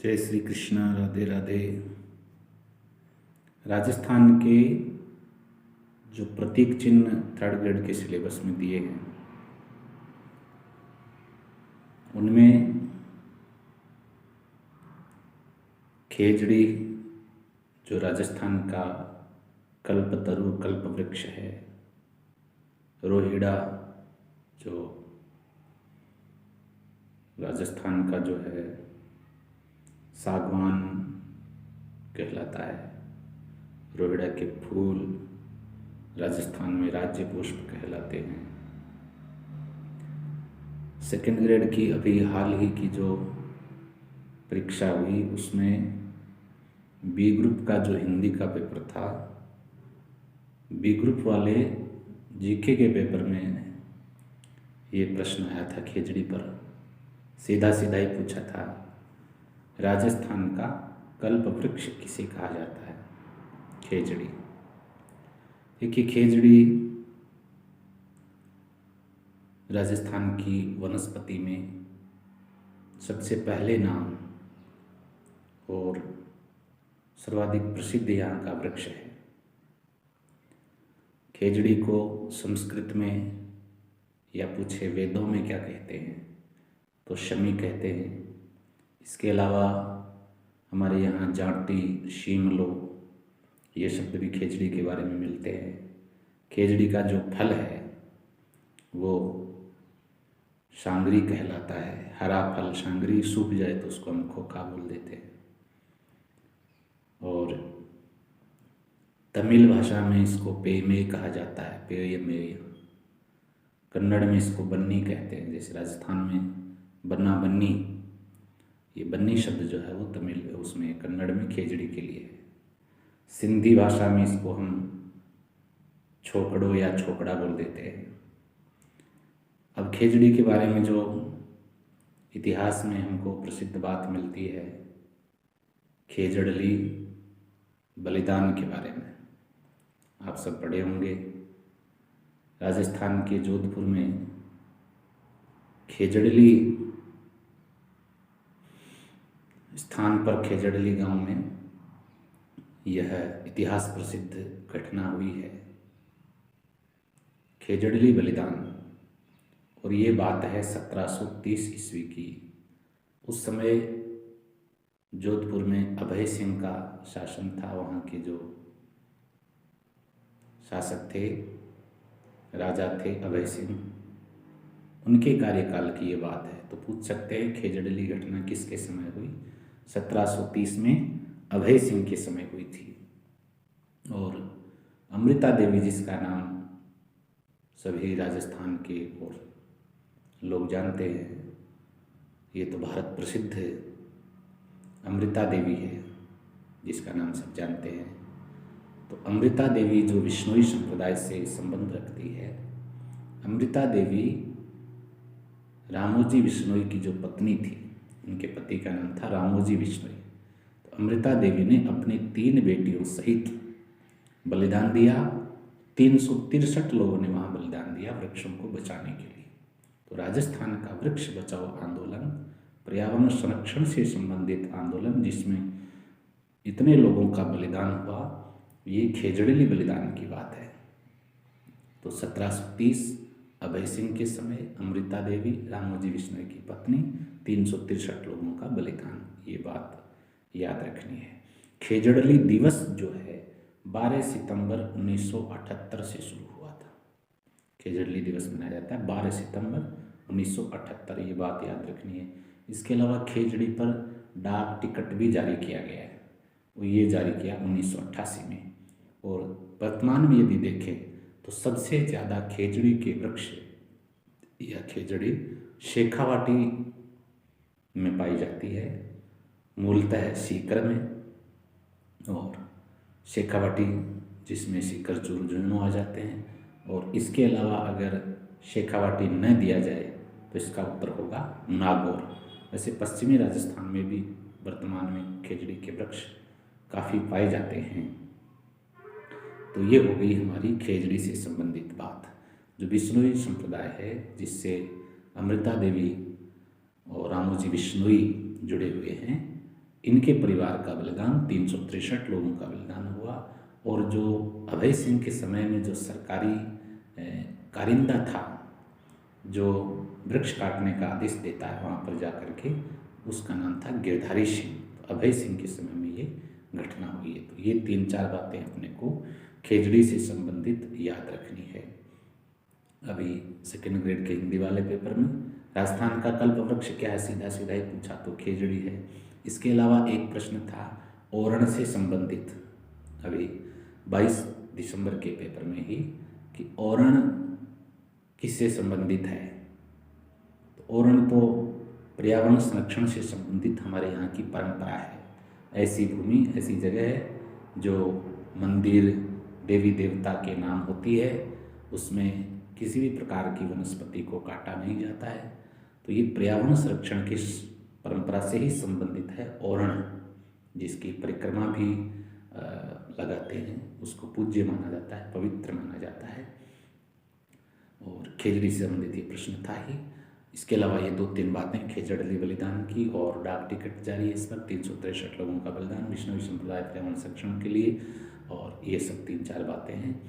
जय श्री कृष्ण। राधे राधे। राजस्थान के जो प्रतीक चिन्ह थर्ड ग्रेड के सिलेबस में दिए हैं उनमें खेजड़ी जो राजस्थान का कल्पतरु कल्प वृक्ष है, रोहिड़ा जो राजस्थान का जो है सागवान कहलाता है, रोहिड़ा के फूल राजस्थान में राज्य पुष्प कहलाते हैं। सेकेंड ग्रेड की अभी हाल ही की जो परीक्षा हुई उसमें बी ग्रुप का जो हिंदी का पेपर था, बी ग्रुप वाले जीके के पेपर में ये प्रश्न आया था खेजड़ी पर। सीधा सीधा ही पूछा था, राजस्थान का कल्प वृक्ष किसे कहा जाता है? खेजड़ी। देखिए, खेजड़ी राजस्थान की वनस्पति में सबसे पहले नाम और सर्वाधिक प्रसिद्ध यहाँ का वृक्ष है। खेजड़ी को संस्कृत में या पूछे वेदों में क्या कहते हैं तो शमी कहते हैं। इसके अलावा हमारे यहाँ जाटी, शीमलो ये शब्द भी खेजड़ी के बारे में मिलते हैं। खेजड़ी का जो फल है वो शांगरी कहलाता है। हरा फल शांगरी, सूख जाए तो उसको हम खोखा बोल देते हैं। और तमिल भाषा में इसको पेयमेय कहा जाता है, पेयमेय। कन्नड़ में इसको बन्नी कहते हैं। जैसे राजस्थान में बन्ना बन्नी, ये बन्नी शब्द जो है वो तमिल उसमें कन्नड़ में खेजड़ी के लिए है। सिंधी भाषा में इसको हम छोकड़ो या छोकड़ा बोल देते हैं। अब खेजड़ी के बारे में जो इतिहास में हमको प्रसिद्ध बात मिलती है, खेजड़ली बलिदान के बारे में आप सब पढ़े होंगे। राजस्थान के जोधपुर में खेजड़ली स्थान पर, खेजड़ली गांव में यह इतिहास प्रसिद्ध घटना हुई है, खेजड़ली बलिदान। और ये बात है 1730 ईस्वी की। उस समय जोधपुर में अभय सिंह का शासन था। वहाँ के जो शासक थे, राजा थे अभय सिंह, उनके कार्यकाल की ये बात है। तो पूछ सकते हैं खेजड़ली घटना किसके समय हुई? 1730 में अभय सिंह के समय हुई थी। और अमृता देवी, जिसका नाम सभी राजस्थान के और लोग जानते हैं, ये तो भारत प्रसिद्ध है, अमृता देवी है जिसका नाम सब जानते हैं। तो अमृता देवी जो विश्नोई संप्रदाय से संबंध रखती है, अमृता देवी रामोजी विश्नोई की जो पत्नी थी, उनके पति का नाम था रामोजी विश्नोई। तो अमृता देवी ने अपनी 3 बेटियों सहित बलिदान दिया। 363 लोगों ने वहाँ बलिदान दिया वृक्षों को बचाने के लिए। तो राजस्थान का वृक्ष बचाओ आंदोलन, पर्यावरण संरक्षण से संबंधित आंदोलन जिसमें इतने लोगों का बलिदान हुआ, ये खेजड़ली बलिदान की बात है। तो 1730 अभय सिंह के समय अमृता देवी, रामोजी विश्नोई की पत्नी, 363 लोगों का बलिदान, ये बात याद रखनी है। खेजड़ली दिवस जो है 12 सितंबर 1978 से शुरू हुआ था। खेजड़ली दिवस मनाया जाता है 12 सितंबर 1978, ये बात याद रखनी है। इसके अलावा खेजड़ी पर डाक टिकट भी जारी किया गया है, वो ये जारी किया 1988 में। और वर्तमान में यदि देखें तो सबसे ज़्यादा खेजड़ी के वृक्ष या खेजड़ी शेखावाटी में पाई जाती है, मूलतः सीकर में। और शेखावाटी जिसमें सीकर चूरजोनो आ जाते हैं। और इसके अलावा अगर शेखावाटी न दिया जाए तो इसका उत्तर होगा नागौर। वैसे पश्चिमी राजस्थान में भी वर्तमान में खेजड़ी के वृक्ष काफ़ी पाए जाते हैं। तो ये हो गई हमारी खेजड़ी से संबंधित बात। जो विश्नोई संप्रदाय है जिससे अमृता देवी और रामोजी विश्नोई जुड़े हुए हैं, इनके परिवार का बलिदान 363 लोगों का बलिदान हुआ। और जो अभय सिंह के समय में जो सरकारी कारिंदा था, जो वृक्ष काटने का आदेश देता है वहाँ पर जा कर के, उसका नाम था गिरधारी सिंह। तो अभय सिंह के समय में ये घटना हुई है। तो ये 3-4 बातें अपने को खेजड़ी से संबंधित याद रखनी है। अभी सेकेंड ग्रेड के हिंदी वाले पेपर में राजस्थान का कल्प वृक्ष क्या है, सीधा सीधा ही पूछा तो खेजड़ी है। इसके अलावा एक प्रश्न था ओरण से संबंधित, अभी 22 दिसंबर के पेपर में ही, कि ओरण किससे संबंधित है। तो ओरण तो पर्यावरण संरक्षण से संबंधित हमारे यहाँ की परंपरा है। ऐसी भूमि, ऐसी जगह है जो मंदिर, देवी देवता के नाम होती है, उसमें किसी भी प्रकार की वनस्पति को काटा नहीं जाता है। तो ये पर्यावरण संरक्षण की परंपरा से ही संबंधित है ओरण, जिसकी परिक्रमा भी लगाते हैं, उसको पूज्य माना जाता है, पवित्र माना जाता है। और खेजड़ी से संबंधित ये प्रश्न था ही। इसके अलावा ये 2-3 बातें खेजड़ी बलिदान की, और डाक टिकट जारी है इस पर 363 लोगों का बलिदान विष्णु संप्रदाय पर्यावरण संरक्षण के लिए, और ये सब 3-4 बातें हैं।